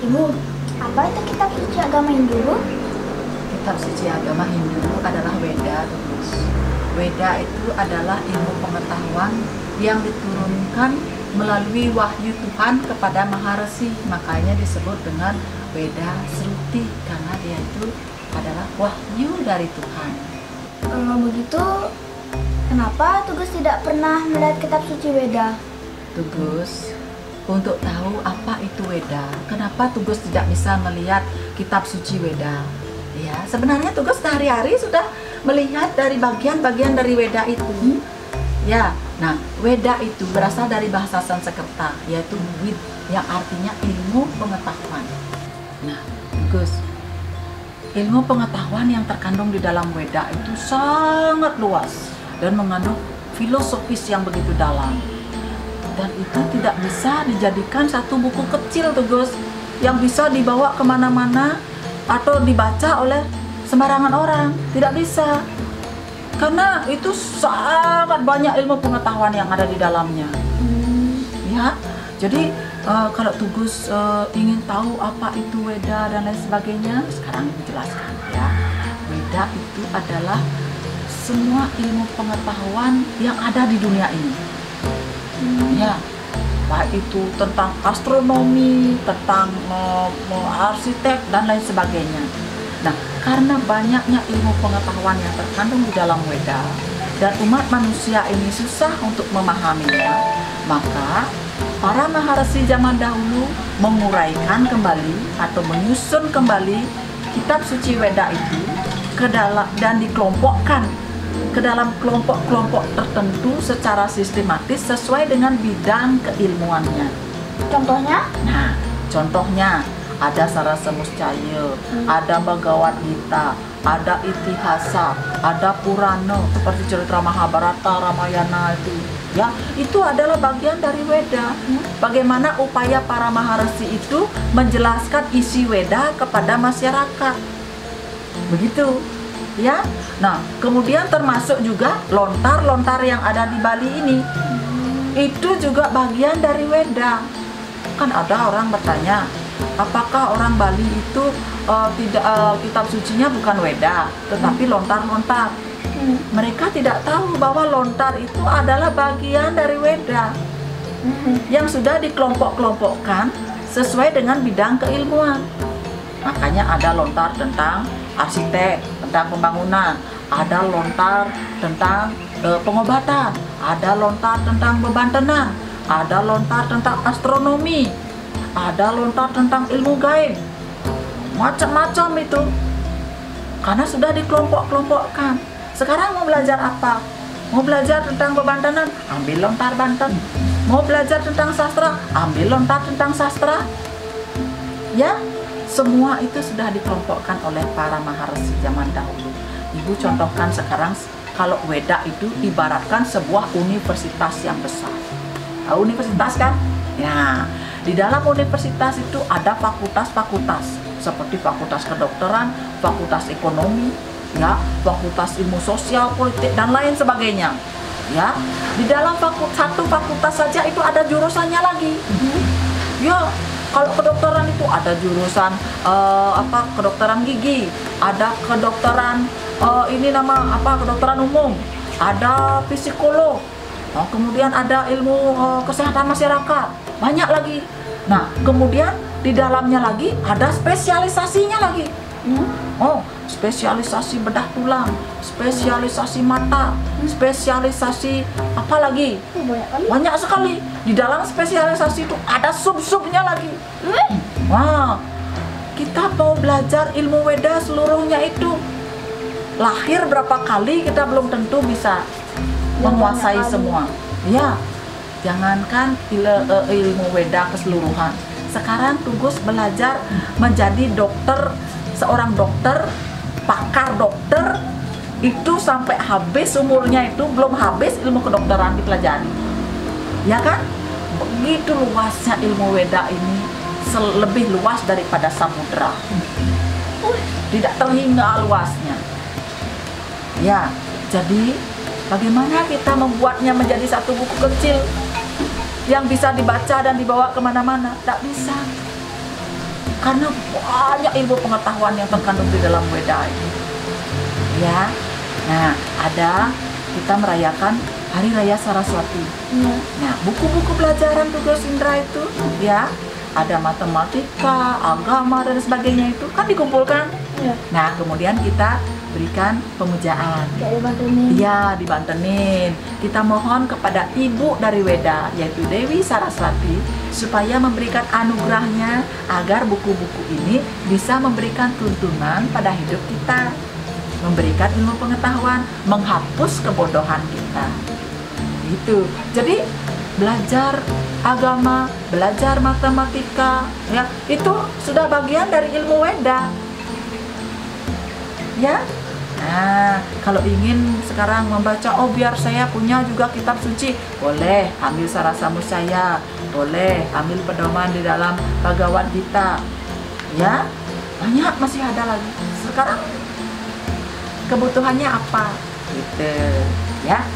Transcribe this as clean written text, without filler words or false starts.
Ibu, apa itu kitab suci agama Hindu? Kitab suci agama Hindu adalah Weda, terus. Weda itu adalah ilmu pengetahuan yang diturunkan melalui wahyu Tuhan kepada Maharesi. Makanya disebut dengan Weda Sruti, karena dia itu adalah wahyu dari Tuhan. Kalau begitu, kenapa Tugas tidak pernah melihat kitab suci Weda? Tugas untuk tahu apa itu Weda. Kenapa Tugas tidak bisa melihat kitab suci Weda? Ya, sebenarnya Tugas sehari-hari sudah melihat dari bagian-bagian dari Weda itu. Ya, nah Weda itu berasal dari bahasa Sanskerta, yaitu Wid, yang artinya ilmu pengetahuan. Nah, Tugas, ilmu pengetahuan yang terkandung di dalam Weda itu sangat luas dan mengandung filosofis yang begitu dalam. Dan itu tidak bisa dijadikan satu buku kecil, Tugas, yang bisa dibawa kemana-mana atau dibaca oleh sembarangan orang. Tidak bisa, karena itu sangat banyak ilmu pengetahuan yang ada di dalamnya. Ya, jadi kalau Tugas ingin tahu apa itu Weda dan lain sebagainya, sekarang Ibu jelaskan ya. Weda itu adalah semua ilmu pengetahuan yang ada di dunia ini. Ya, baik itu tentang astronomi, tentang arsitek dan lain sebagainya. Nah, karena banyaknya ilmu pengetahuan yang terkandung di dalam Weda dan umat manusia ini susah untuk memahaminya, maka para Maharesi zaman dahulu menguraikan kembali atau menyusun kembali kitab suci Weda itu ke dalam dan dikelompokkan ke dalam kelompok-kelompok tertentu secara sistematis sesuai dengan bidang keilmuannya. Contohnya? Nah, contohnya ada Sarasa Muscaya, ada Bhagavad Gita, ada Itihasa, ada Purana seperti cerita Mahabharata, Ramayana itu. Ya, itu adalah bagian dari Weda. Bagaimana upaya para Maharesi itu menjelaskan isi Weda kepada masyarakat. Begitu. Ya, nah kemudian termasuk juga lontar-lontar yang ada di Bali ini, itu juga bagian dari Weda. Kan ada orang bertanya, apakah orang Bali itu tidak kitab sucinya bukan Weda, tetapi lontar-lontar. Mereka tidak tahu bahwa lontar itu adalah bagian dari Weda yang sudah dikelompok-kelompokkan sesuai dengan bidang keilmuan. Makanya ada lontar tentang arsitek, tentang pembangunan, ada lontar tentang pengobatan, ada lontar tentang bebantenan, ada lontar tentang astronomi, ada lontar tentang ilmu gaib, macam-macam itu, karena sudah dikelompok-kelompokkan. Sekarang mau belajar apa? Mau belajar tentang bebantenan, ambil lontar Banten. Mau belajar tentang sastra, ambil lontar tentang sastra. Ya, semua itu sudah dikelompokkan oleh para Maharesi zaman dahulu. Ibu contohkan sekarang, kalau Weda itu ibaratkan sebuah universitas yang besar. Universitas kan? Ya, di dalam universitas itu ada fakultas-fakultas seperti fakultas kedokteran, fakultas ekonomi, ya, fakultas ilmu sosial, politik dan lain sebagainya. Ya, di dalam satu fakultas saja itu ada jurusannya lagi. Ya, kalau kedokteran itu ada jurusan kedokteran gigi, ada kedokteran kedokteran umum, ada psikolog, kemudian ada ilmu kesehatan masyarakat, banyak lagi. Nah, kemudian di dalamnya lagi ada spesialisasinya lagi. Spesialisasi bedah tulang, spesialisasi mata, spesialisasi apa lagi? Banyak sekali. Di dalam spesialisasi itu ada sub-subnya lagi. Wah, kita mau belajar ilmu Weda seluruhnya itu. Lahir berapa kali kita belum tentu bisa menguasai semua. Ya, jangankan ilmu Weda keseluruhan. Sekarang Tugas belajar menjadi dokter, seorang dokter, pakar dokter, itu sampai habis umurnya itu belum habis ilmu kedokteran dipelajari. Ya kan? Begitu luasnya ilmu Weda ini, lebih luas daripada samudra. Tidak terhingga luasnya. Ya, jadi bagaimana kita membuatnya menjadi satu buku kecil yang bisa dibaca dan dibawa kemana-mana? Tak bisa. karena banyak ilmu pengetahuan yang terkandung di dalam Weda ini. Ya, nah kita merayakan Hari Raya Saraswati. Iya. Nah, buku-buku pelajaran tugas Indra itu, ya, ada matematika, agama dan sebagainya itu kan dikumpulkan. Iya. Nah, kemudian kita berikan pemujaan. Kayak dibantuin. Iya, dibantenin. Kita mohon kepada ibu dari Weda, yaitu Dewi Saraswati, supaya memberikan anugerahnya agar buku-buku ini bisa memberikan tuntunan pada hidup kita, memberikan ilmu pengetahuan, menghapus kebodohan kita. Gitu. Jadi belajar agama, belajar matematika, ya, itu sudah bagian dari ilmu Weda. Ya. Nah, kalau ingin sekarang membaca, oh biar saya punya juga kitab suci, boleh ambil Sarasa Musaya, boleh ambil pedoman di dalam Bhagavad Gita. Ya, banyak masih ada lagi. Sekarang kebutuhannya apa? Gitu, ya.